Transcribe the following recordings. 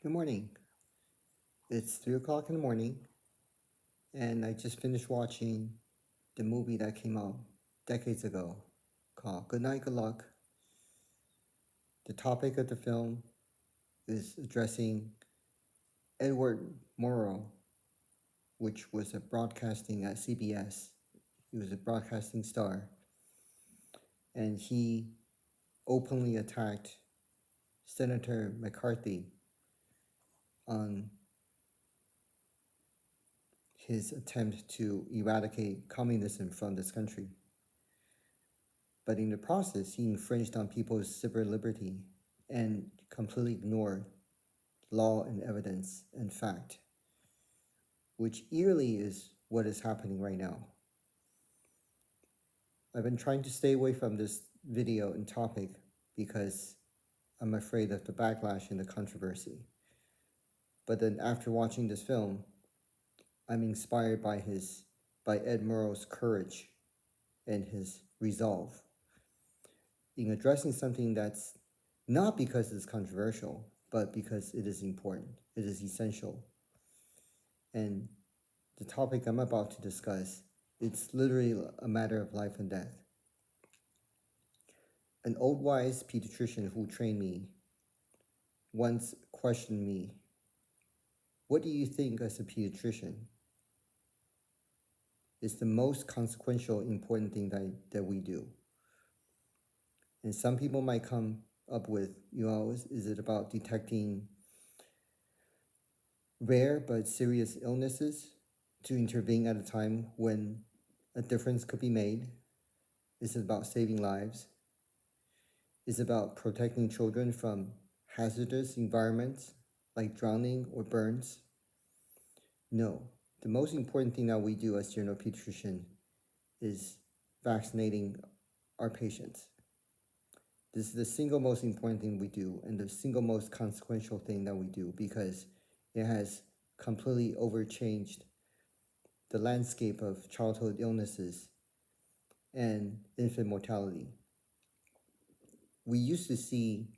Good morning. It's 3 o'clock in the morning, and I just finished watching the movie that came out decades ago called Good Night, Good Luck. The topic of the film is addressing Edward Murrow, which was a broadcasting at CBS. He was a broadcasting star, and he openly attacked Senator McCarthy on his attempt to eradicate communism from this country. But in the process, he infringed on people's civil liberty and completely ignored law and evidence and fact, which eerily is what is happening right now. I've been trying to stay away from this video and topic because I'm afraid of the backlash and the controversy. But then after watching this film, I'm inspired by Ed Murrow's courage and his resolve in addressing something that's not because it's controversial, but because it is important, it is essential. And the topic I'm about to discuss, it's literally a matter of life and death. An old wise pediatrician who trained me once questioned me, what do you think as a pediatrician is the most consequential, important thing that we do? And some people might come up with, is it about detecting rare but serious illnesses to intervene at a time when a difference could be made? Is it about saving lives? Is it about protecting children from hazardous environments like drowning or burns? No. The most important thing that we do as general pediatrician is vaccinating our patients. This is the single most important thing we do and the single most consequential thing that we do because it has completely overchanged the landscape of childhood illnesses and infant mortality. We used to see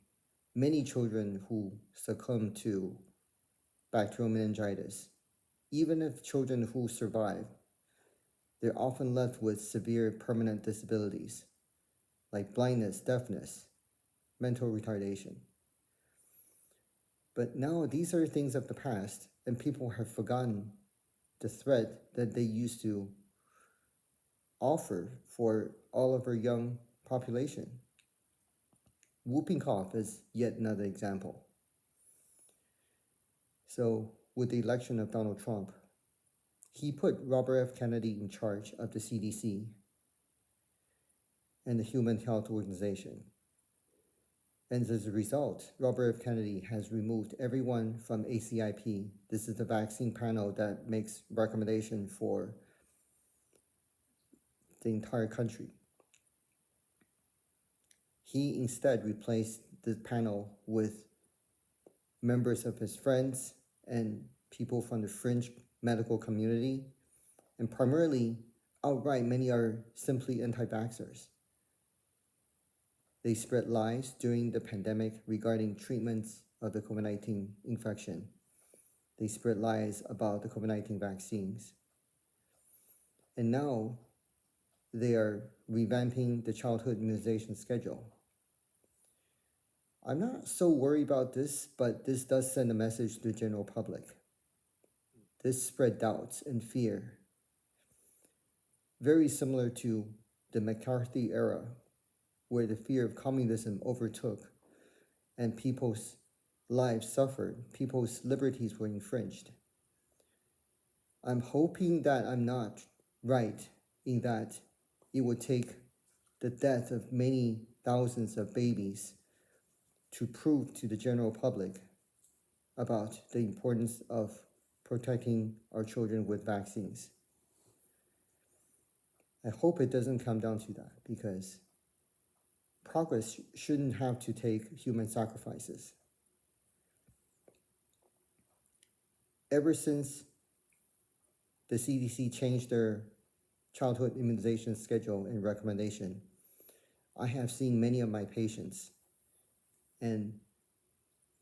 many children who succumb to bacterial meningitis. Even if children who survive, they're often left with severe permanent disabilities like blindness, deafness, mental retardation. But now these are things of the past, and people have forgotten the threat that they used to offer for all of our young population. Whooping cough is yet another example. So with the election of Donald Trump, he put Robert F. Kennedy in charge of the CDC and the Human Health Organization. And as a result, Robert F. Kennedy has removed everyone from ACIP. This is the vaccine panel that makes recommendation for the entire country. He instead replaced the panel with members of his friends and people from the fringe medical community, and primarily, outright, many are simply anti-vaxxers. They spread lies during the pandemic regarding treatments of the COVID-19 infection. They spread lies about the COVID-19 vaccines. And now they are revamping the childhood immunization schedule. I'm not so worried about this, but this does send a message to the general public. This spread doubts and fear, very similar to the McCarthy era, where the fear of communism overtook and people's lives suffered, people's liberties were infringed. I'm hoping that I'm not right in that it would take the death of many thousands of babies to prove to the general public about the importance of protecting our children with vaccines. I hope it doesn't come down to that because progress shouldn't have to take human sacrifices. Ever since the CDC changed their childhood immunization schedule and recommendation, I have seen many of my patients, and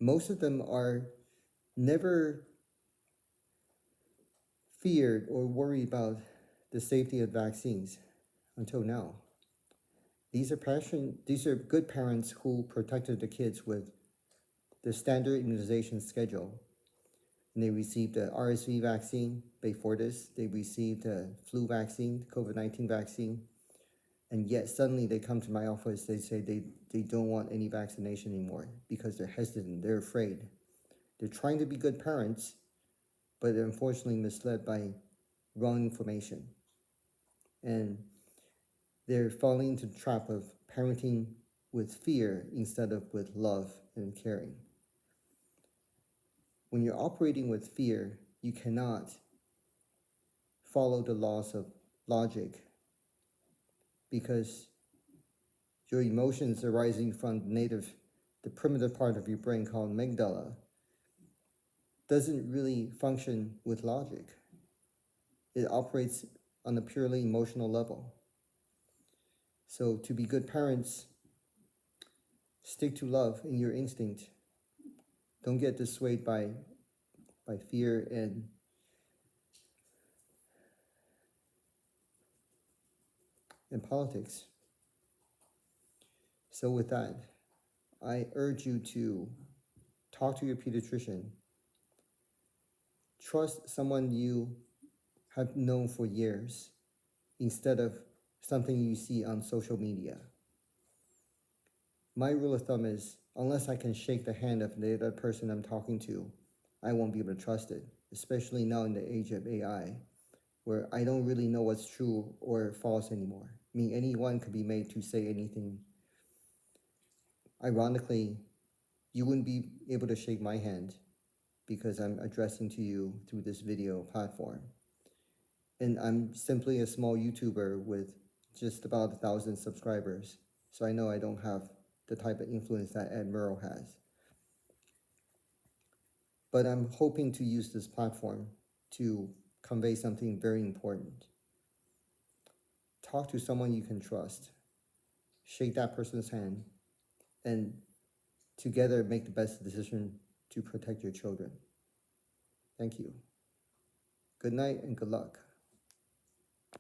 most of them are never feared or worried about the safety of vaccines until now. These are good parents who protected the kids with the standard immunization schedule. And they received the RSV vaccine before this. They received the flu vaccine, COVID-19 vaccine. And yet suddenly they come to my office, they say they don't want any vaccination anymore because they're hesitant, they're afraid. They're trying to be good parents, but they're unfortunately misled by wrong information. And they're falling into the trap of parenting with fear instead of with love and caring. When you're operating with fear, you cannot follow the laws of logic because your emotions arising from the primitive part of your brain called amygdala doesn't really function with logic. It operates on a purely emotional level. So to be good parents, stick to love and your instinct. Don't get dissuaded by fear and politics. So with that, I urge you to talk to your pediatrician. Trust someone you have known for years instead of something you see on social media. My rule of thumb is, unless I can shake the hand of the other person I'm talking to, I won't be able to trust it, especially now in the age of AI, where I don't really know what's true or false anymore. I mean, anyone could be made to say anything. Ironically, you wouldn't be able to shake my hand because I'm addressing to you through this video platform. And I'm simply a small YouTuber with just about 1,000 subscribers. So I know I don't have the type of influence that Ed Murrow has. But I'm hoping to use this platform to convey something very important. Talk to someone you can trust. Shake that person's hand and together make the best decision to protect your children. Thank you. Good night and good luck.